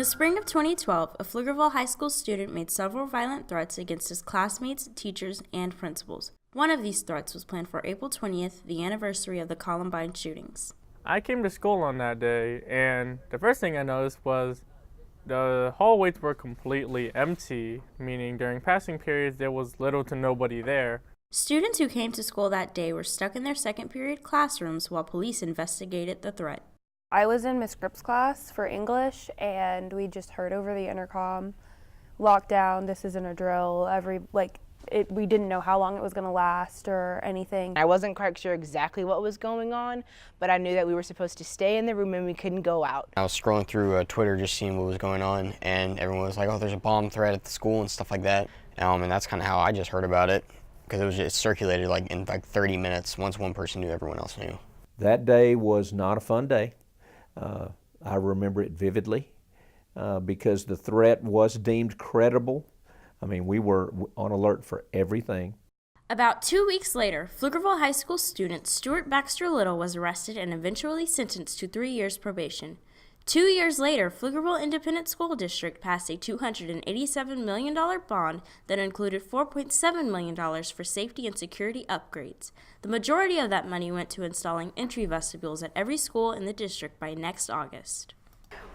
the spring of 2012, a Pflugerville high school student made several violent threats against his classmates, teachers, and principals. One of these threats was planned for April 20th, the anniversary of the Columbine shootings. I came to school on that day, and the first thing I noticed was the hallways were completely empty, meaning during passing periods there was little to nobody there. Students who came to school that day were stuck in their second period classrooms while police investigated the threat. I was in Miss Gripp's class for English, and we just heard over the intercom, lockdown, this isn't a drill, we didn't know how long it was going to last or anything. I wasn't quite sure exactly what was going on, but I knew that we were supposed to stay in the room and we couldn't go out. I was scrolling through Twitter just seeing what was going on, and everyone was like, oh, there's a bomb threat at the school and stuff like that. And that's kind of how I just heard about it, because it was just circulated in 30 minutes. Once one person knew, everyone else knew. That day was not a fun day. I remember it vividly because the threat was deemed credible. I mean, we were on alert for everything. About 2 weeks later, Pflugerville High School student Stuart Baxter Little was arrested and eventually sentenced to 3 years probation. 2 years later, Pflugerville Independent School District passed a $287 million bond that included $4.7 million for safety and security upgrades. The majority of that money went to installing entry vestibules at every school in the district by next August.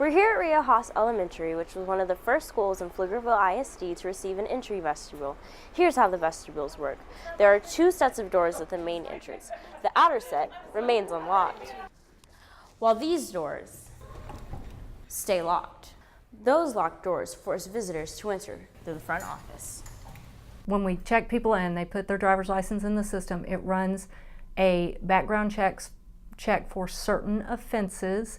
We're here at Rio Haas Elementary, which was one of the first schools in Pflugerville ISD to receive an entry vestibule. Here's how the vestibules work. There are 2 sets of doors at the main entrance. The outer set remains unlocked, while these doors stay locked. Those locked doors force visitors to enter through the front office. When we check people in, they put their driver's license in the system. It runs a background check for certain offenses.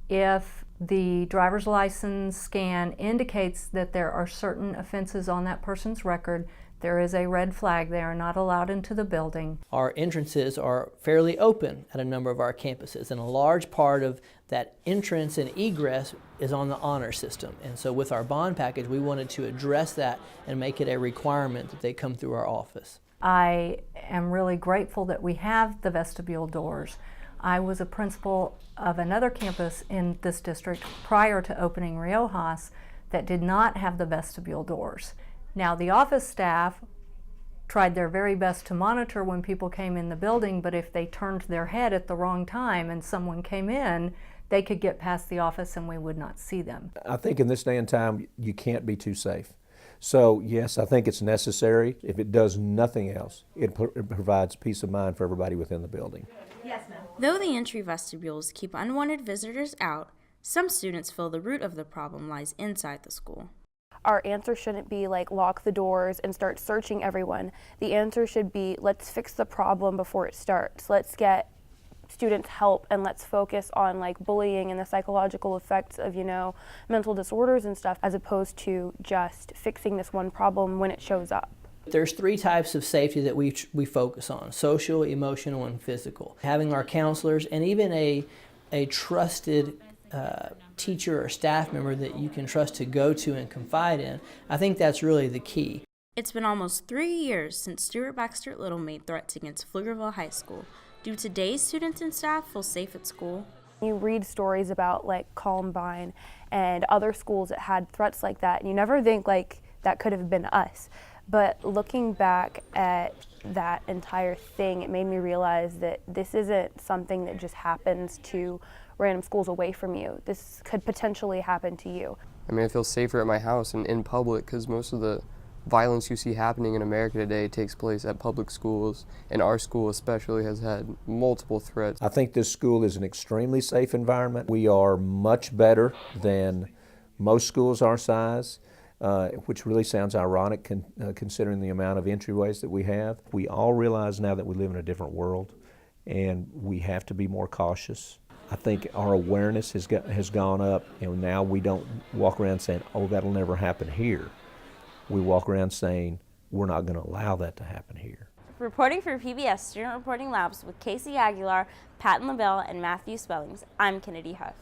If the driver's license scan indicates that there are certain offenses on that person's record, there is a red flag. They are not allowed into the building. Our entrances are fairly open at a number of our campuses, and a large part of that entrance and egress is on the honor system. And so with our bond package, we wanted to address that and make it a requirement that they come through our office. I am really grateful that we have the vestibule doors. I was a principal of another campus in this district prior to opening Rio Haas that did not have the vestibule doors. Now, the office staff tried their very best to monitor when people came in the building, but if they turned their head at the wrong time and someone came in, they could get past the office and we would not see them. I think in this day and time, you can't be too safe. So yes, I think it's necessary. If it does nothing else, it provides peace of mind for everybody within the building. Yes, ma'am. Though the entry vestibules keep unwanted visitors out, some students feel the root of the problem lies inside the school. Our answer shouldn't be lock the doors and start searching everyone. The answer should be, let's fix the problem before it starts. Let's get students help, and let's focus on bullying and the psychological effects of mental disorders and stuff, as opposed to just fixing this one problem when it shows up. There's 3 types of safety that we focus on: social, emotional, and physical. Having our counselors and even a trusted teacher or staff member that you can trust to go to and confide in, I think that's really the key. It's been almost 3 years since Stuart Baxter Little made threats against Pflugerville High School. Do today's students and staff feel safe at school? You read stories about Columbine and other schools that had threats like that, and you never think that could have been us. But looking back at that entire thing, it made me realize that this isn't something that just happens to random schools away from you. This could potentially happen to you. I mean, I feel safer at my house and in public because most of the violence you see happening in America today takes place at public schools, and our school especially has had multiple threats. I think this school is an extremely safe environment. We are much better than most schools our size, which really sounds ironic considering the amount of entryways that we have. We all realize now that we live in a different world, and we have to be more cautious. I think our awareness has gone up, and now we don't walk around saying, oh, that'll never happen here. We walk around saying, we're not going to allow that to happen here. Reporting for PBS Student Reporting Labs with Casey Aguilar, Paton, LaBelle, and Matthew Spellings, I'm Kennedy Huff.